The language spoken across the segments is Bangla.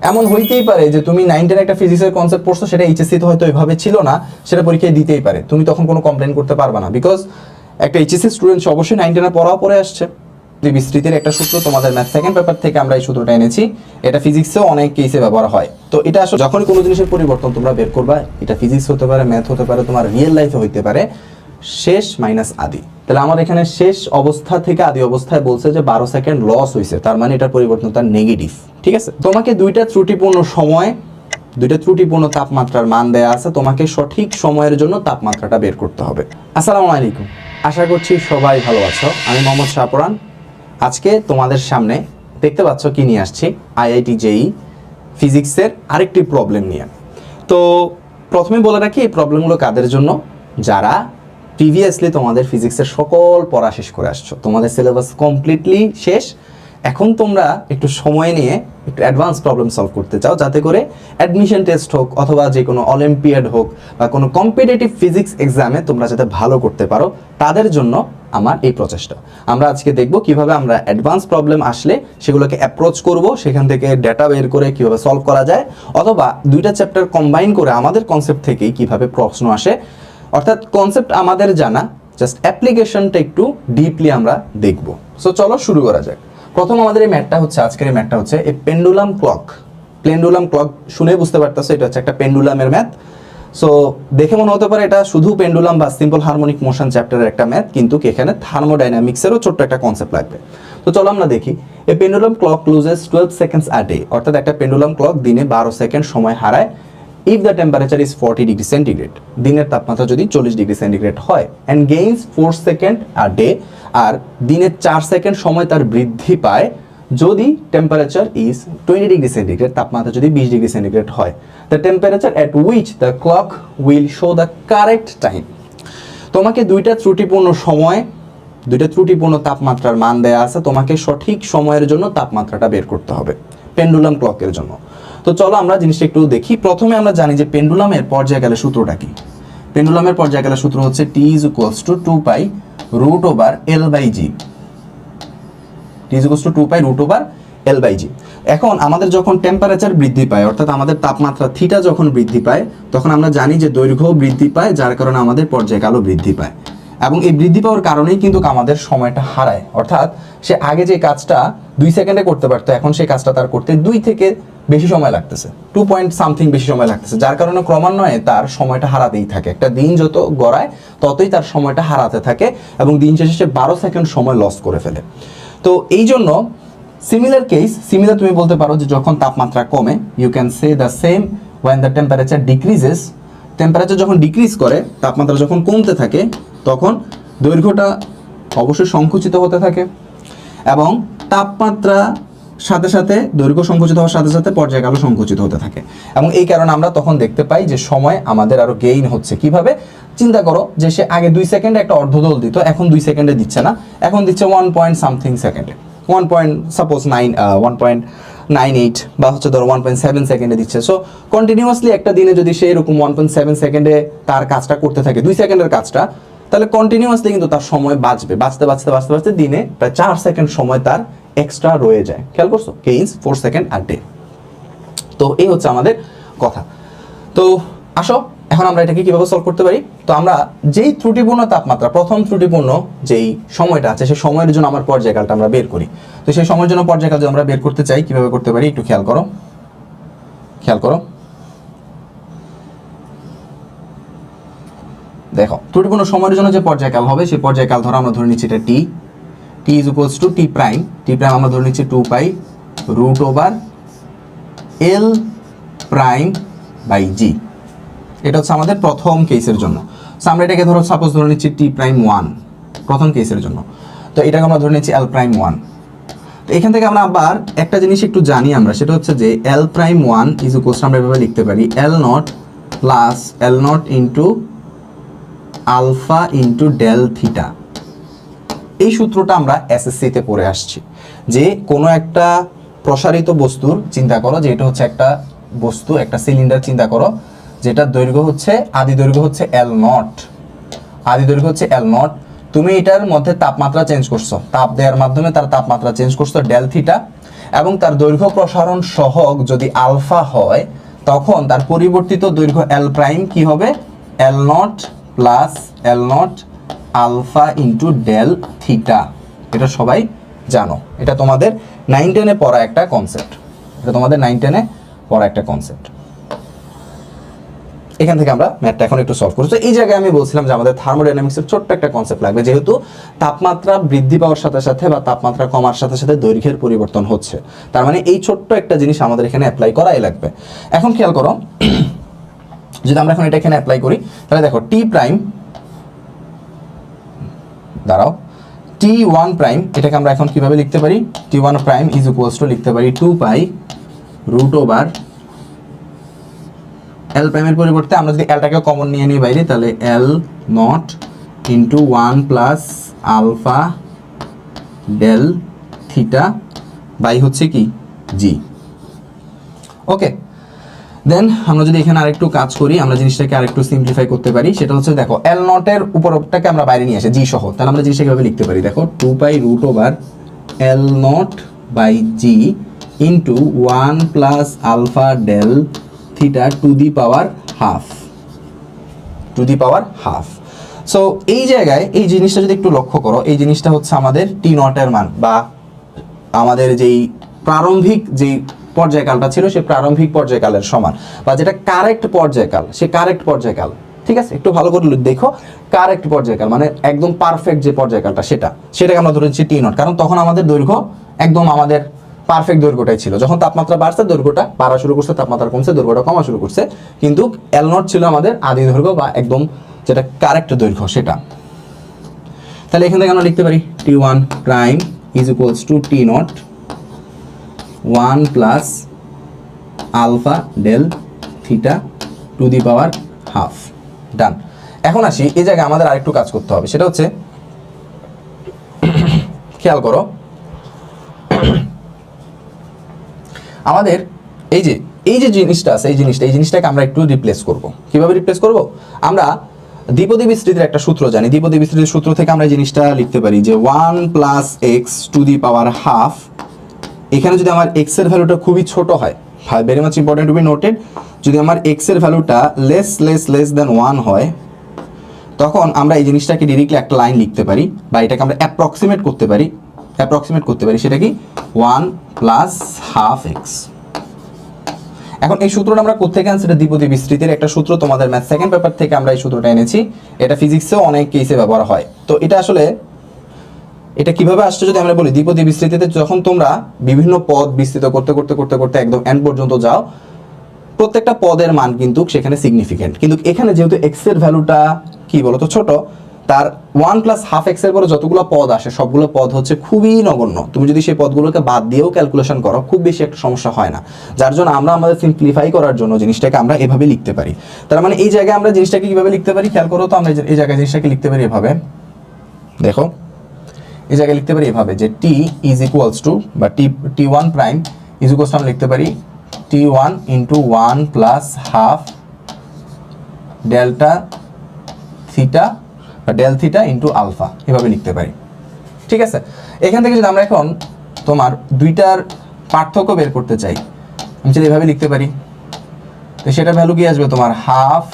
এমন হইতেই পারে যে তুমি 9-10 একটা ফিজিক্সের কনসেপ্ট পড়ছো, সেটা এইচএসসি তে হয়তো এভাবে ছিল না, সেটা পরীক্ষায় দিতেই পারে, তুমি তখন কোনো কমপ্লেন করতে পারবে না, বিকজ একটা এইচএসসি স্টুডেন্ট অবশ্যই 9-10 পড়াও পড়ে আসছে। বিস্তৃতির একটা সূত্র তোমাদের ম্যাথ সেকেন্ড পেপার থেকে আমরা এই সূত্রটা এনেছি, এটা ফিজিক্সেও অনেক কেসে ব্যবহার হয়। তো এটা আসলে যখনই কোনো জিনিসের পরিবর্তন তোমরা বের করবা, এটা ফিজিক্স হতে পারে, ম্যাথ হতে পারে, তোমার রিয়েল লাইফে হইতে পারে, শেষ মাইনাস আদি। তাহলে আমার এখানে শেষ অবস্থা থেকে আদি অবস্থায় বলছে যে 12 সেকেন্ড লস হয়েছে, তার মানে এটার পরিবর্তনটা নেগেটিভ। ঠিক আছে, তোমাকে দুইটা ত্রুটিপূর্ণ সময়, দুইটা ত্রুটিপূর্ণ তাপমাত্রার মান দেয়া আছে, তোমাকে সঠিক সময়ের জন্য তাপমাত্রাটা বের করতে হবে। আসসালামু আলাইকুম, আশা করছি সবাই ভালো আছো। আমি মোহাম্মদ শাহপুরান। আজকে তোমাদের সামনে দেখতে পাচ্ছ কি নিয়ে আসছি, আইআইটি জেই ফিজিক্সের আরেকটি প্রবলেম নিয়ে। তো প্রথমে বলে রাখি, এই প্রবলেমগুলো কাদের জন্য? যারা প্রিভিয়াসলি তোমাদের ফিজিক্সের সকল পড়া শেষ করে আসছো, তোমাদের সিলেবাস কমপ্লিটলি শেষ, এখন তোমরা একটু সময় নিয়ে একটু অ্যাডভান্স প্রবলেম সলভ করতে চাও, যাতে করে অ্যাডমিশন টেস্ট হোক অথবা যে কোনো অলিম্পিয়াড হোক বা কোনো কম্পিটিটিভ ফিজিক্স এক্সামে তোমরা যাতে ভালো করতে পারো, তাদের জন্য আমার এই প্রচেষ্টা। আমরা আজকে দেখব কিভাবে আমরা অ্যাডভান্স প্রবলেম আসলে সেগুলোকে অ্যাপ্রোচ করব, সেখান থেকে ডেটা বের করে কিভাবে সলভ করা যায়, অথবা দুইটা চ্যাপ্টার কম্বাইন করে আমাদের কনসেপ্ট থেকেই কিভাবে প্রশ্ন আসে। অর্থাৎ কনসেপ্ট আমাদের জানা, জাস্ট অ্যাপ্লিকেশনটা একটু ডিপলি আমরা দেখব। সো চলো শুরু করা যাক। প্রথম আমাদের এই ম্যাথটা হচ্ছে, আজকের এই ম্যাথটা হচ্ছে এই পেন্ডুলাম ক্লক। পেন্ডুলাম ক্লক শুনে বুঝতে পারতেছো এটা হচ্ছে একটা পেন্ডুলামের ম্যাথ। সো দেখে মনে হতে পারে এটা শুধু পেন্ডুলাম বা সিম্পল হারমোনিক মোশন চ্যাপ্টারের একটা ম্যাথ, কিন্তু এখানে থার্মোডাইনামিক্সেরও ছোট্ট একটা কনসেপ্ট লাগবে। তো চলো আমরা দেখি। A pendulum clock loses 12 seconds a day, অর্থাৎ একটা পেন্ডুলাম ক্লক দিনে 12 সেকেন্ড সময় হারায় if the temperature is 40 degree centigrade, দিনের তাপমাত্রা যদি 40 ডিগ্রি সেন্টিগ্রেড হয়, and gains 4 second a day, আর দিনে 4 সেকেন্ড সময় তার বৃদ্ধি পায় যদি টেম্পারেচার ইজ 20 ডিগ্রি সেন্টিগ্রেড, তাপমাত্রা যদি 20 ডিগ্রি সেন্টিগ্রেড হয়, the temperature at which the clock will show the correct time। তোমাকে দুইটা ত্রুটিপূর্ণ সময়, দুইটা ত্রুটিপূর্ণ তাপমাত্রার মান দেয়া আছে, তোমাকে সঠিক সময়ের জন্য তাপমাত্রাটা বের করতে হবে পেন্ডুলাম ক্লকের জন্য। তো চলো আমরা জিনিসটা একটু দেখি। প্রথমে আমরা জানি যে পেন্ডুলামের পর্যায়কালের সূত্রটা কি। পেন্ডুলামের পর্যায়কালের সূত্র হচ্ছে T is equals to 2 pi root over L by G। T is equals to 2 pi root over L by G। এখন আমাদের যখন টেম্পারেচার বৃদ্ধি পায়, অর্থাৎ আমাদের তাপমাত্রা থিটা যখন বৃদ্ধি পায়, তখন আমরা জানি যে দৈর্ঘ্য বৃদ্ধি পায়, যার কারণে আমাদের পর্যায়কালও বৃদ্ধি পায়। এবং এই বৃদ্ধি পাওয়ার কারণেই কিন্তু আমাদের সময়টা হারায়। অর্থাৎ সে আগে যে কাজটা 2 সেকেন্ডে করতে পারতো, এখন সেই কাজটা তার করতে 2 থেকে বেশি সময় লাগতেছে, 2 পয়েন্ট সামথিং বেশি সময় লাগতেছে, যার কারণে ক্রমান্বয়ে তার সময়টা হারাতেই থাকে। একটা দিন যত গড়ায় ততই তার সময়টা হারাতে থাকে, এবং দিন শেষে সে 12 সেকেন্ড সময় লস করে ফেলে। তো এই জন্য সিমিলার কেস, সিমিলার তুমি বলতে পারো যে যখন তাপমাত্রা কমে, you can say the same when the temperature decreases. Temperature যখন ডিক্রিজ করে, তাপমাত্রা যখন কমতে থাকে, তখন দৈর্ঘ্যটা অবশ্যই সংকুচিত হতে থাকে, এবং তাপমাত্রা সাথে সাথে দৈর্ঘ্য সংকুচিত হওয়ার সাথে সাথে পর্যায়কালও সংকুচিত হতে থাকে। এবং এই কারণে আমরা তখন দেখতে পাই যে সময় আমাদের আরো গেইন হচ্ছে। কিভাবে? চিন্তা করো যে সে আগে 2 সেকেন্ডে একটা অর্ধদোল দিত, এখন 2 সেকেন্ডে দিচ্ছে না, এখন দিচ্ছে 1 পয়েন্ট সামথিং সেকেন্ডে, 1.98 বা হচ্ছে ধরো 1.7 সেকেন্ডে দিচ্ছে। সো কন্টিনিউয়াসলি একটা দিনে যদি সে এরকম 1.7 সেকেন্ডে তার কাজটা করতে থাকে, 2 সেকেন্ডের কাজটা, তাহলে কন্টিনিউয়াসলি কিন্তু তার সময় বাঁচবে, বাঁচতে বাঁচতে বাঁচতে বাঁচতে দিনে প্রায় 4 সেকেন্ড সময় তার এক্সট্রা রয়ে যায়। খেয়াল করছো? Gains 4 second a day. তো এই হচ্ছে আমাদের কথা। তো আসো এখন আমরা এটাকে কিভাবে সলভ করতে পারি। তো আমরা যেই ত্রুটিপূর্ণ তাপমাত্রা, প্রথম ত্রুটিপূর্ণ যেই সময়টা আছে, সেই সময়ের জন্য আমার পর্যায়কালটা আমরা বের করি। তো সেই সময়ের জন্য পর্যায়কাল যদি আমরা বের করতে চাই, কিভাবে করতে পারি একটু খেয়াল করো, খেয়াল করো। দেখো, ত্রুটিপূর্ণ সময়ের জন্য যে পর্যায়কাল হবে, সেই পর্যায়কাল ধরো আমরা ধরে নিচ্ছি এটা টি। T is equals to T prime, T prime আমরা ধরে নিচ্ছি 2 pi root over L prime by G। এটা হচ্ছে আমাদের প্রথম কেসের জন্য। সো আমরা এটাকে ধরো সাপোজ ধরে নিচ্ছি T prime 1 প্রথম কেসের জন্য। তো এটাকে আমরা ধরে নিচ্ছি L prime 1। তো এখান থেকে আমরা আবার একটা জিনিস একটু জানি আমরা, সেটা হচ্ছে যে L prime 1 is equals to আমরা এভাবে লিখতে পারি L naught plus L naught into alpha into del theta। এই সূত্রটা আমরা এসএসসিতে পড়ে আসছি, যে কোনো একটা প্রসারিত বস্তুর, চিন্তা করো যে এটা হচ্ছে একটা বস্তু, একটা সিলিন্ডার চিন্তা করো, যেটার দৈর্ঘ্য হচ্ছে, আদি দৈর্ঘ্য হচ্ছে L নট, আদি দৈর্ঘ্য হচ্ছে L নট। তুমি এটার মধ্যে তাপমাত্রা চেঞ্জ করছো, তাপ দেওয়ার মাধ্যমে তার তাপমাত্রা চেঞ্জ করছো ডেল থিটা, এবং তার দৈর্ঘ্য প্রসারণ সহগ যদি আলফা হয়, তখন তার পরিবর্তিত দৈর্ঘ্য এল প্রাইম কি হবে? L not plus L not alpha into del theta. এটা সবাই জানো, এটা তোমাদের 9-10-এ পড়া একটা কনসেপ্ট। এটা তোমাদের 9-10-এ পড়া একটা কনসেপ্ট। এখান থেকে আমরা ম্যাথটা এখন একটু সলভ করছি। তো এই জায়গায় আমি বলছিলাম যে আমাদের থার্মোডাইনামিক্সের ছোট্ট একটা কনসেপ্ট লাগবে, যেহেতু তাপমাত্রা বৃদ্ধি পাওয়ার সাথে সাথে বা তাপমাত্রা কমার সাথে সাথে দৈর্ঘ্যের পরিবর্তন হচ্ছে। তার মানে এই ছোট্ট একটা জিনিস আমাদের এখানে অ্যাপ্লাই করাই লাগবে। এখন খেয়াল করো, যদি আমরা এখন এটা এখানে অ্যাপ্লাই করি, তাহলে দেখো টি প্রাইম, দাঁড়াও, T1 প্রাইম, এটাকে আমরা এখন কিভাবে লিখতে পারি? T1 prime is equals two লিখতে পারি 2 পাই রুট ওভার এল প্রাইমের পরিবর্তে আমরা যদি এলটাকে কমন নিয়ে নিই বাইরে, তাহলে L not into 1 plus alpha del theta by হচ্ছে কি জি। ওকে, দেন আমরা যদি এখানে আরেকটু কাজ করি, আমরা জিনিসটাকে আরেকটু সিম্পলিফাই করতে পারি। সেটা হচ্ছে দেখো এল নটের উপরটাকে আমরা বাইরে নিয়ে আসি জি সহ, তাহলে আমরা জিনিসটাকে কিভাবে লিখতে পারি? দেখো 2 pi root over L not by g into 1 plus alpha del theta to the power half, to the power half. So এই জায়গায় এই জিনিসটা যদি একটু লক্ষ্য করো, এই জিনিসটা হচ্ছে আমাদের টি নটের মান, বা আমাদের যেই প্রারম্ভিক যেই পর্যায়কালটা ছিল সেই প্রারম্ভিক পর্যায়কালের সমান, বা যেটা কারেক্ট পর্যায়কাল, সে কারেক্ট পর্যায়কাল। ঠিক আছে, একটু ভালো করে দেখো, কারেক্ট পর্যায়কাল মানে একদম পারফেক্ট যে পর্যায়কালটা, সেটাকে আমরা ধরে নিচ্ছি টি নট, কারণ তখন আমাদের দৈর্ঘ্য একদম আমাদের পারফেক্ট দৈর্ঘ্যটাই ছিল। যখন তাপমাত্রা বাড়ছে দৈর্ঘ্যটা বাড়া শুরু করছে, তাপমাত্রা কমছে দৈর্ঘ্যটা কমা শুরু করছে, কিন্তু এল নট ছিল আমাদের আদি দৈর্ঘ্য বা একদম যেটা কারেক্ট দৈর্ঘ্য সেটা। তাহলে এখান থেকে আমরা লিখতে পারি T1 prime is equals to T not 1 plus alpha del theta to the power half. Done. এখন আসি, এই জায়গায় আমাদের আরেকটু কাজ করতে হবে, সেটা হচ্ছে খেয়াল করো, আমাদের এই যে জিনিসটা আছে, এই জিনিসটাকে আমরা একটু রিপ্লেস করব। কিভাবে রিপ্লেস করব? আমরা দ্বিপদী বিস্তৃতির একটা সূত্র জানি। দ্বিপদী বিস্তৃতির সূত্র থেকে আমরা এই জিনিসটা লিখতে পারি যে 1 plus x two the power half. এখানে যদি আমার এক্স এর ভ্যালুটা খুবই ছোট হয়, very much important to be noted, যদি আমার এক্স এর ভ্যালুটা লেস দেন 1 হয়, তখন আমরা এই জিনিসটাকে ডিরেক্টলি একটা লাইন লিখতে পারি, বা এটাকে আমরা অ্যাপ্রক্সিমেট করতে পারি। সেটা কি 1 প্লাস হাফ এক্স। এখন এই সূত্রটা আমরা কোত্থেকে আনছি? এটা দ্বিপদী বিস্তৃতির একটা সূত্র, তোমাদের ম্যাথ সেকেন্ড পেপার থেকে আমরা এই সূত্রটা এনেছি। এটা ফিজিক্সেও অনেক কেসে ব্যবহার হয়। তো এটা আসলে এটা কিভাবে আসছে যদি আমরা বলি, দ্বিপদী বিস্তৃতিতে যখন তোমরা বিভিন্ন পদ বিস্তৃত করতে করতে করতে করতে একদম এন পর্যন্ত যাও, প্রত্যেকটা পদের মান কিন্তু সেখানে সিগনিফিকেন্ট, কিন্তু এখানে যেহেতু এক্স এর ভ্যালুটা কি বলতো ছোট, তার 1 প্লাস হাফ এক্স এর পরে যতগুলো পদ আসে সবগুলো পদ হচ্ছে খুবই নগণ্য। তুমি যদি সেই পদগুলোকে বাদ দিয়েও ক্যালকুলেশন করো, খুব বেশি একটা সমস্যা হয় না, যার জন্য আমরা আমাদের সিম্পলিফাই করার জন্য জিনিসটাকে আমরা এভাবে লিখতে পারি। তার মানে এই জায়গায় আমরা জিনিসটাকে কিভাবে লিখতে পারি খেয়াল করো তো, আমরা এই জায়গায় জিনিসটাকে লিখতে পারি এভাবে, দেখো এই জায়গায় লিখতে পারি এভাবে যে টি ইজ ইকুয়ালস টু, বা T1 prime is equals two আমরা লিখতে পারি T1 into 1 plus half delta theta বা ডেল থিটা ইন্টু আলফা, এভাবে লিখতে পারি। ঠিক আছে, এখান থেকে যদি আমরা এখন তোমার দুইটার পার্থক্য বের করতে চাই, আমি যদি এভাবে লিখতে পারি, তো সেটা ভ্যালু কি আসবে তোমার half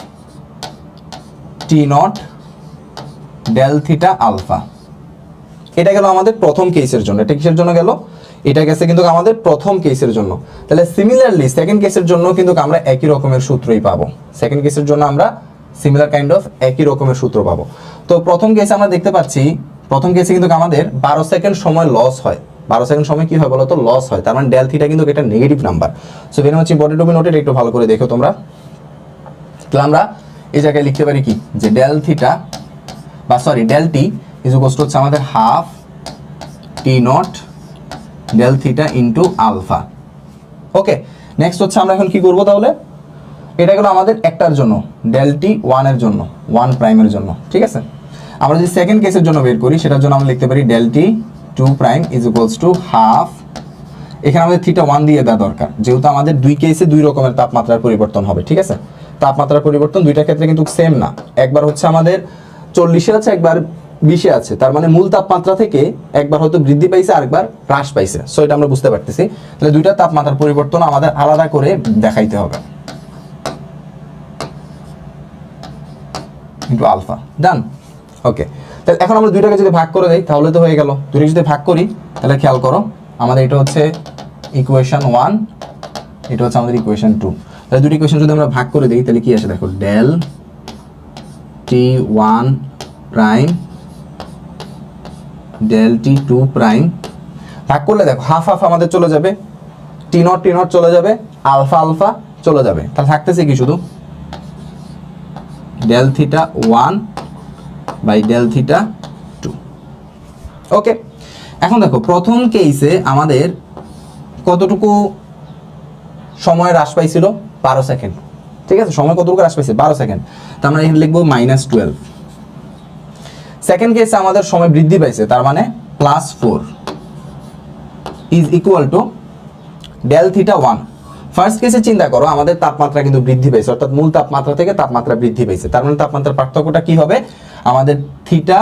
T naught del theta alpha. এটা গেল আমাদের প্রথম কেসের জন্য। এটা কিসের জন্য গেল? এটা গেছে কিন্তু আমাদের প্রথম কেসের জন্য। তাহলে সিমিলারলি সেকেন্ড কেসের জন্য কিন্তু আমরা একই রকমের সূত্রই পাবো। সেকেন্ড কেসের জন্য আমরা সিমিলার কাইন্ড অফ একই রকমের সূত্র পাবো। তো প্রথম কেসে আমরা দেখতে পাচ্ছি, প্রথম কেসে কিন্তু আমাদের 12 সেকেন্ড সময় লস হয়। 12 সেকেন্ড সময় কি হয় বলো তো? লস হয়। তার মানে ডেল থিটা কিন্তু এটা negative number. So very much important to be noted, একটু ভালো করে দেখো তোমরা। তাহলে আমরা এই জায়গায় লিখতে পারি কি, যে ডেল থিটা বা sorry del T is equals to হচ্ছে আমাদের half T naught del theta into alpha. Okay, next হচ্ছে আমরা এখন কি করবো তাহলে, এটা গেলো আমাদের একটার জন্য, ডেল টি 1 এর জন্য, 1 প্রাইমের জন্য। ঠিক আছে, আমরা যদি সেকেন্ড কেসের জন্য বের করি, সেটার জন্য আমরা লিখতে পারি del T 2 prime is equals to half, এখানে আমাদের থিটা 1 দিয়ে দেওয়া দরকার, যেহেতু আমাদের দুই কেসে দুই রকমের তাপমাত্রার পরিবর্তন হবে। ঠিক আছে, তাপমাত্রার পরিবর্তন দুইটার ক্ষেত্রে কিন্তু সেম না, একবার হচ্ছে আমাদের 40-এর আছে, একবার 20-এ আছে, তার মানে মূল তাপমাত্রা থেকে একবার হয়তো বৃদ্ধি পাইছে আরেকবার হ্রাস পাইছে। সো এটা আমরা বুঝতে পারতেছি। তাহলে দুইটা তাপমাত্রার পরিবর্তন আমাদের আলাদা করে দেখাইতে হবে। ইনটু আলফা, ডান। ওকে, তাহলে এখন আমরা দুইটাকে যদি ভাগ করে দেই তাহলে তো হয়ে গেল। দুইটাকে যদি ভাগ করি তাহলে খেয়াল করো, আমাদের এটা হচ্ছে ইকুয়েশন 1, এটা হচ্ছে আমাদের ইকুয়েশন 2। তাহলে দুটি ইকুয়েশন যদি আমরা ভাগ করে দিই তাহলে কি আসে দেখো, del T1 prime del T2 prime, ভাগ করলে দেখো হাফ হাফ আমাদের চলে যাবে, T0 T0 চলে যাবে, আলফা আলফা চলে যাবে। তাহলে থাকতেছে কি শুধু del theta 1 by del theta 2। Okay, এখন দেখো প্রথম কেসে আমাদের কতটুকু সময় হ্রাস পাইছিল, 12 সেকেন্ড। ঠিক আছে, সময় কতটুকু হ্রাস পাইছে, 12 সেকেন্ড। তো আমরা এখানে লিখবো -12। সেকেন্ড কেসে আমাদের সময় বৃদ্ধি পাইছে, তার মানে +4 is equal to del theta 1। First কেসে চিন্তা করো, আমাদের তাপমাত্রা কিন্তু বৃদ্ধি পাইছে, অর্থাৎ মূল তাপমাত্রা থেকে তাপমাত্রা বৃদ্ধি পাইছে। তার মানে তাপমাত্রার পার্থক্যটা কি হবে, আমাদের থিটা,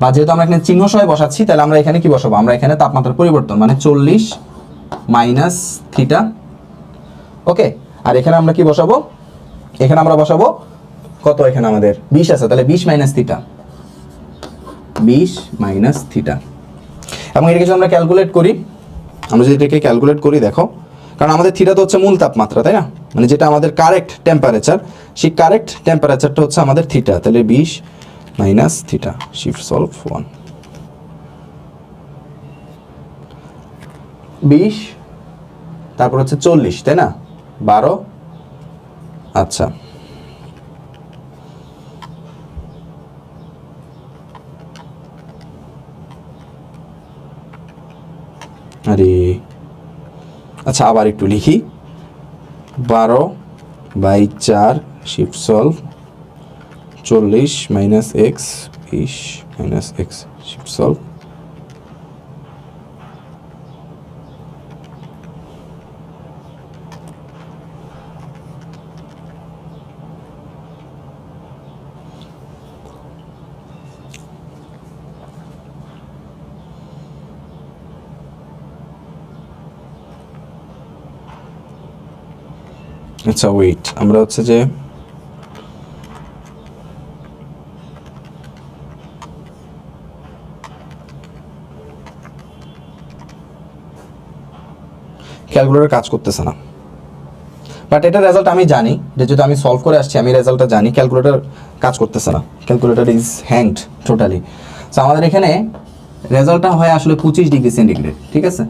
বা যেহেতু আমরা এখানে চিহ্ন সহ বসাচ্ছি তাহলে আমরা এখানে কি বসাবো, আমরা এখানে তাপমাত্রার পরিবর্তন মানে 40 মাইনাস থিটা। ওকে, আর এখানে আমরা কি বসাবো, এখানে আমরা বসাবো কত, এখানে আমাদের 20 আছে, তাহলে 20 মাইনাস থিটা, 20 মাইনাস থিটা। এবং এটাকে যদি আমরা ক্যালকুলেট করি, আমরা যদি এটাকে ক্যালকুলেট করি দেখো, কারণ আমাদের থিটা তো হচ্ছে মূল তাপমাত্রা, তাই না, মানে যেটা আমাদের কারেক্ট টেম্পারেচার, সেই কারেক্ট টেম্পারেচারটা হচ্ছে আমাদের থিটা। তাহলে 20 মাইনাস থিটা, শিফট সলভ 1, 20 তারপর হচ্ছে 40, তাই না, 12। আচ্ছা, আরে আচ্ছা আবার একটু লিখি, 12/4 shift solve 40 minus x, 20 minus x shift solve. আচ্ছা ওয়েট, আমরা হচ্ছে যে ক্যালকুলেটর কাজ করতেছে না, বাট এটা রেজাল্ট আমি জানি, যে যদি আমি সলভ করে আসছি আমি রেজাল্টটা জানি, ক্যালকুলেটর কাজ করতেছে না, calculator is hanged totally. So আমাদের এখানে রেজাল্টটা হয় আসলে 25 ডিগ্রি সেন্টিগ্রেড। ঠিক আছে,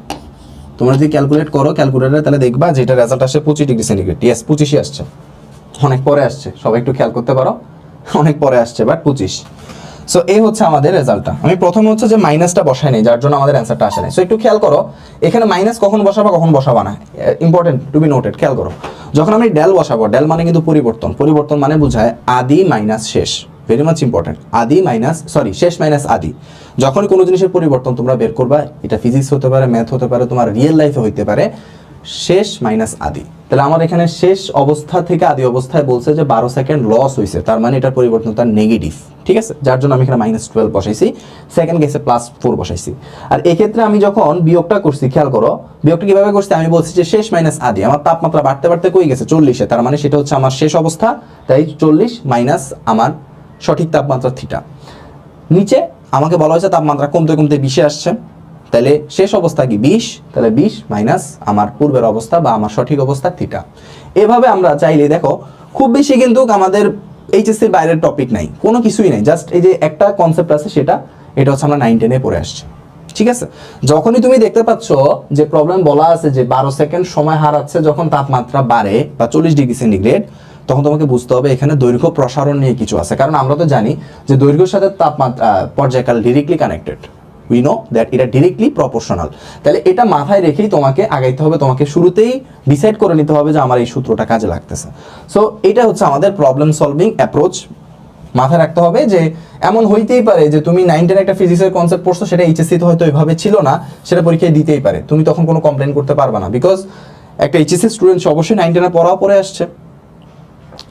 তোমরা যদি ক্যালকুলেট করো ক্যালকুলেটরে তাহলে দেখবা যে এটা রেজাল্ট আসে 25 ডিগ্রি সেন্টিগ্রেড। ইয়েস, 25ই আসছে, অনেক পরে আসছে, সবাই একটু খেয়াল করতে পারো, অনেক পরে আসছে, বাট 25। সো এই হচ্ছে আমাদের রেজাল্টটা। আমি প্রথমে হচ্ছে যে মাইনাসটা বসাই নাই, যার জন্য আমাদের অ্যান্সারটা আসে নাই। সো একটু খেয়াল করো, এখানে মাইনাস কখন বসাবা কখন বসাবা না, ইম্পর্টেন্ট টু বি নোটেড। খেয়াল করো, যখন আমি ডেল বসাবো, ডেল মানে কিন্তু পরিবর্তন, পরিবর্তন মানে বোঝায় আদি মাইনাস শেষ, ভেরি মাচ ইম্পর্টেন্ট। আদি মাইনাস শেষ মাইনাস আদি। যখনই কোনো জিনিসের পরিবর্তন তোমরা বের করবা, এটা ফিজিক্স হতে পারে, ম্যাথ হতে পারে, তোমার রিয়েল লাইফে হইতে পারে, শেষ মাইনাস আদি। তাহলে আমার এখানে শেষ অবস্থা থেকে আদি অবস্থায় বলছে যে 12 সেকেন্ড লস হয়েছে, তার মানে এটার পরিবর্তনটা নেগেটিভ। ঠিক আছে, যার জন্য আমি এখানে -12 বসাইছি, সেকেন্ড কেসে +4 বসাইছি। আর এক্ষেত্রে আমি যখন বিয়োগটা করছি, খেয়াল করো বিয়োগটা কিভাবে করছি, আমি বলছি যে শেষ মাইনাস আদি, আমার তাপমাত্রা বাড়তে বাড়তে কই গেছে 40-এ, তার মানে সেটা হচ্ছে আমার শেষ অবস্থা, তাই 40 মাইনাস আমার সঠিক তাপমাত্রা থিটা। নিচে আমাকে বলা হয়েছে তাপমাত্রা কমতে কমতে 20-এ আসছে, তাহলে শেষ অবস্থা কি 20, তাহলে 20 মাইনাস আমার পূর্বের অবস্থা বা আমার সঠিক অবস্থা থিটা। এভাবে আমরা চাইলে দেখো, খুব বেশি কিন্তু আমাদের এইচএসসির বাইরের টপিক নাই, কোনো কিছুই নাই, জাস্ট এই যে একটা কনসেপ্ট আছে সেটা, এটা হচ্ছে আমরা 9-10-এ পড়ে আসছি। ঠিক আছে, যখনই তুমি দেখতে পাচ্ছ যে প্রবলেম বলা আছে যে 12 সেকেন্ড সময় হারাচ্ছে যখন তাপমাত্রা বাড়ে বা 40 ডিগ্রি সেন্টিগ্রেড, তখন তোমাকে বুঝতে হবে এখানে দৈর্ঘ্য প্রসারণ নিয়ে কিছু আছে। কারণ আমরা তো জানি যে দৈর্ঘ্যের সাথে তাপমাত্রা পর্যায়কাল directly connected, we know that এটা ডিরেক্টলি প্রপোর্শনাল। তাহলে এটা মাথায় রেখেই তোমাকে আগাইতে হবে, তোমাকে শুরুতেই ডিসাইড করে নিতে হবে যে আমার এই সূত্রটা কাজে লাগতেছে। সো এটা হচ্ছে আমাদের প্রবলেম সলভিং অ্যাপ্রোচ। মাথায় রাখতে হবে যে এমন হইতেই পারে যে তুমি 9-10 একটা ফিজিক্সের কনসেপ্ট পড়ছো, সেটা এইচএসসি তে হয়তো ওইভাবে ছিল না, সেটা পরীক্ষায় দিতেই পারে, তুমি তখন কোনো কমপ্লেন করতে পারবে না, বিকজ একটা এইচএসসি স্টুডেন্ট অবশ্যই 9-10 পড়াও পড়ে আসছে।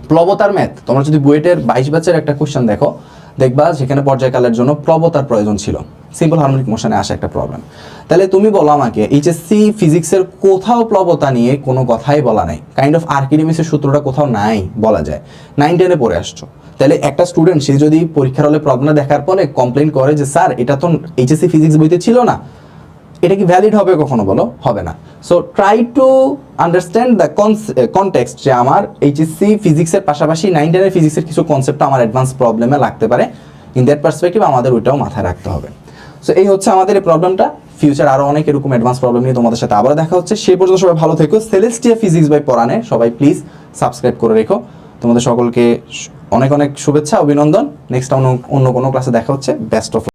প্লবতার ম্যাথ, তোমরা যদি বুয়েটের 22 ব্যাচের একটা কোশ্চেন দেখো, দেখবা সেখানে পর্যায়কালের জন্য প্রবতার প্রয়োজন ছিল, সিম্পল হারমোনিক মোশনে আসা একটা প্রবলেম। তাহলে তুমি বলো আমাকে এইচএসসি ফিজিক্সের কোথাও প্লবতা নিয়ে কোনো কথাই বলা নাই, কাইন্ড অফ আর্কিমিডিসের সূত্রটা কোথাও নাই বলা যায়, 9-10-এ পড়ে আসছো। তাহলে একটা স্টুডেন্ট সে যদি পরীক্ষার হলে প্রবলেম দেখার পরে কমপ্লেন করে যে স্যার এটা তো এইচএসসি ফিজিক্স বইতে ছিল না, এটা কি ভ্যালিড হবে কখনো? বলো হবে না। So try to understand the context, যে আমার এইচএসসি ফিজিক্সের পাশাপাশি 9-10-এর ফিজিক্সের কিছু কনসেপ্ট আমার অ্যাডভান্স প্রবলেমে লাগতে পারে। ইন দ্যাট পার্সপেক্টিভ আমাদের ওইটাও মাথায় রাখতে হবে। সো এই হচ্ছে আমাদের এই প্রবলেমটা। ফিউচার আরও অনেক এরকম অ্যাডভান্স প্রবলেম নিয়ে তোমাদের সাথে আবার দেখা হচ্ছে। সেই পর্যন্ত সবাই ভালো থেকো। সেলেস্টিয়া ফিজিক্স বাই পরাণে সবাই প্লিজ সাবস্ক্রাইব করে রেখো। তোমাদের সকলকে অনেক অনেক শুভেচ্ছা, অভিনন্দন। নেক্সট অন্য কোনো ক্লাসে দেখা হচ্ছে। Best of